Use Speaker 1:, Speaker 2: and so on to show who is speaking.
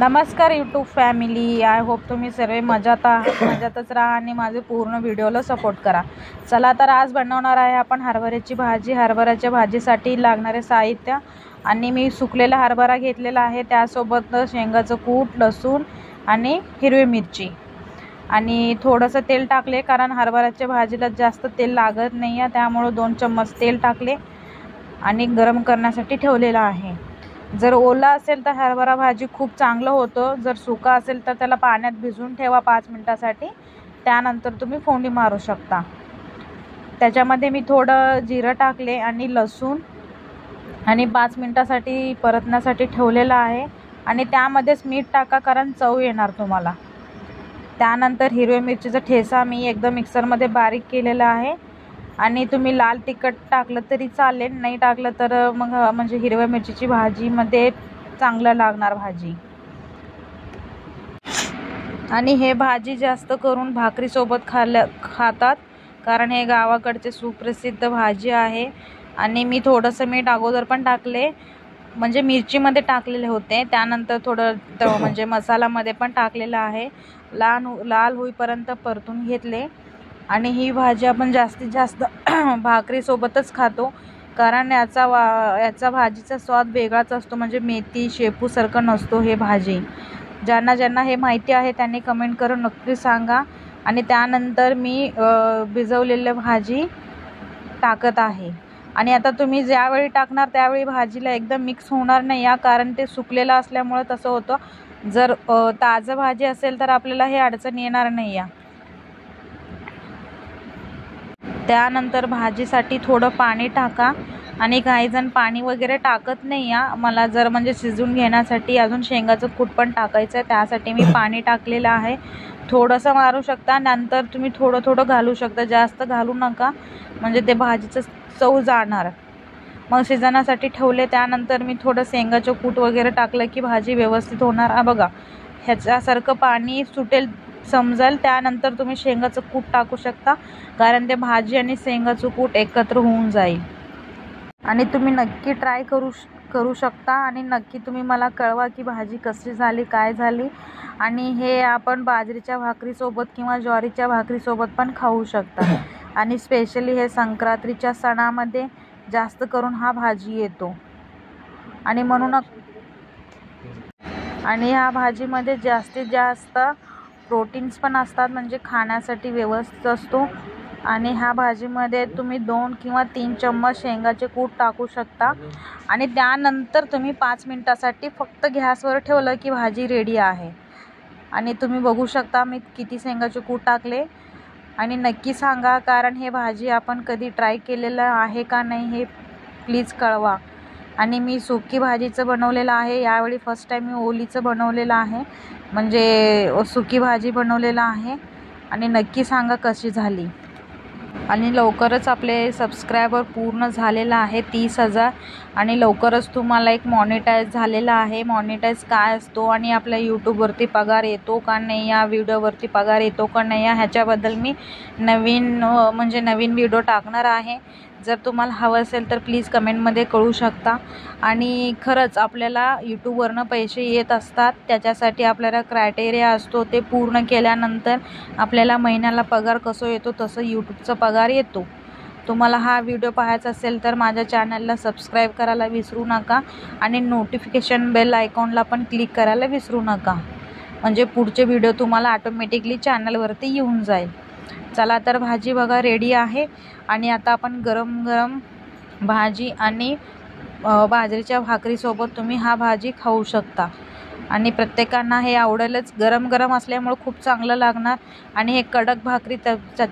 Speaker 1: नमस्कार YouTube family, I hope तुम्ही सर्व मजातच राहा आणि माझे पूर्ण व्हिडिओला सपोर्ट करा। चला तर आज बनवणार आहे आपण हरभऱ्याची भाजी। हरभऱ्याच्या भाजीसाठी लागणारे साहित्य आणि मी सुकलेला हरभरा घेतलेला आहे, त्यासोबत शेंगाचं कूट, लसूण आणि हिरवी मिरची आणि थोडंसं तेल टाकले, कारण हरभऱ्याच्या भाजीला जास्त तेल लागत नाही आहे, त्यामुळे 2 चम्मच तेल टाकले आणि गरम करण्यासाठी ठेवलेला आहे। जर ओला असेल तर हरभरा भाजी खूप चांगलं होतं, जर सुका असेल तर त्याला पाण्यात भिजवून ठेवा 5 मिनिटासाठी, त्यानंतर तुम्ही फोडणी मारू शकता। त्याच्यामध्ये मी थोडं जिरं टाकले आणि लसूण आणि 5 मिनिटासाठी परतण्यासाठी ठेवलेलं आहे आणि त्यामध्येच मीठ टाका, कारण चव येणार तुम्हाला। त्यानंतर हिरव्या मिरचीचा ठेचा मी एकदम मिक्सरमध्ये बारीक केलेला आहे आणि तुम्ही लाल तिखट टाकलं तरी चालेल, नाही टाकलं तर मग म्हणजे हिरव्या मिरचीची भाजीमध्ये चांगलं लागणार भाजी। आणि हे भाजी जास्त करून भाकरीसोबत खातात, कारण हे गावाकडचे सुप्रसिद्ध भाजी आहे। आणि मी थोडंसं मीठ अगोदर पण टाकले, म्हणजे मिरचीमध्ये टाकलेले होते, त्यानंतर थोडं म्हणजे मसाल्यामध्ये पण टाकलेलं आहे। लाल होईपर्यंत परतून घेतले आणि ही भाजी आपण जास्तीत जास्त भाकरीसोबतच खातो, कारण याचा भाजीचा स्वाद वेगळाच असतो, म्हणजे मेथी शेपूसारखं नसतो हे भाजी। ज्यांना हे माहिती आहे त्यांनी कमेंट करून नक्की सांगा। आणि त्यानंतर मी भिजवलेली भाजी टाकत आहे आणि आता तुम्ही ज्यावेळी टाकणार त्यावेळी भाजीला एकदम मिक्स होणार नाही या, कारण ते सुकलेलं असल्यामुळे तसं होतं। जर ताजं भाजी असेल तर आपल्याला हे अडचण येणार नाही या। त्यानंतर भाजीसाठी थोडं पाणी टाका आणि काही जण पाणी वगैरे टाकत नाही या, मला जर म्हणजे शिजून घेण्यासाठी अजून शेंगाचं कूट पण टाकायचं आहे, त्यासाठी मी पाणी टाकलेलं आहे। थोडंसं मारू शकता, नंतर तुम्ही थोडं घालू शकता, जास्त घालू नका, म्हणजे ते भाजीचं चव जाणार। मग शिजण्यासाठी ठेवले, त्यानंतर मी थोडं शेंगाचं कूट वगैरे टाकलं की भाजी व्यवस्थित होणार। बघा ह्याच्यासारखं पाणी सुटेल समजेल, त्यानंतर तुम्ही शेंगाचं कूट टाकू शकता, कारण ते भाजी आणि शेंगाचं कूट एकत्र होऊन जाईल। आणि तुम्ही नक्की ट्राय करू शकता आणि नक्की तुम्ही मला कळवा की भाजी कशी झाली, काय झाली। आणि हे आपण बाजरीच्या भाकरीसोबत किंवा ज्वारीच्या भाकरीसोबत पण खाऊ शकता आणि स्पेशली हे संक्रांतीच्या सणामध्ये जास्त करून हा भाजी येतो आणि म्हणून आणि ह्या भाजीमध्ये जास्तीत जास्त प्रोटीन्स पण असतात, म्हणजे खाण्यासाठी व्यवस्थित असतो। आणि ह्या भाजीमध्ये तुम्ही 2 किंवा 3 चम्मच शेंगाचे कूट टाकू शकता आणि त्यानंतर तुम्ही 5 मिनिटासाठी फक्त गॅसवर ठेवलं की भाजी रेडी आहे। आणि तुम्ही बघू शकता मी किती शेंगाचे कूट टाकले आणि नक्की सांगा, कारण हे भाजी आपण कधी ट्राय केलेलं आहे का नाही हे प्लीज कळवा। आणि मी सुकी भाजीचं बनवलेलं आहे, यावेळी फर्स्ट टाईम मी ओलीचं बनवलेलं आहे, म्हणजे सुकी भाजी बनवलेलं आहे। आणि नक्की सांगा कशी झाली। आणि लवकरच आपले सबस्क्रायबर पूर्ण झालेला आहे 30,000 आणि लवकरच तुम्हाला एक मॉनिटाईज झालेला आहे। मॉनिटाईज काय असतो आणि आपल्या यूट्यूबवरती पगार येतो का नाही, या व्हिडिओवरती पगार येतो का नाही, ह्याच्याबद्दल मी नवीन व्हिडिओ टाकणार आहे। जर तुम्हाला हवं असेल तर प्लीज कमेंटमध्ये कळू शकता। आणि खरंच आपल्याला यूट्यूबवरनं पैसे येत असतात, त्याच्यासाठी आपल्याला क्रायटेरिया असतो, ते पूर्ण केल्यानंतर आपल्याला महिन्याला पगार कसं येतो तसं यूट्यूबचा पगार येतो। तुम्हाला हा व्हिडिओ पाहायचा असेल तर माझ्या चॅनलला सबस्क्राईब करायला विसरू नका आणि नोटिफिकेशन बेल आयकॉनला पण क्लिक करायला विसरू नका, म्हणजे पुढचे व्हिडिओ तुम्हाला ऑटोमॅटिकली चॅनलवरती येऊन जाईल। चला तर भाजी बघा रेडी आहे आणि आता आपण गरम भाजी आणि बाजरीच्या भाकरीसोबत तुम्ही हा भाजी खाऊ शकता आणि प्रत्येकांना हे आवडेलच। गरम असल्यामुळे खूप चांगलं लागणार आणि हे कडक भाकरी त्याच्या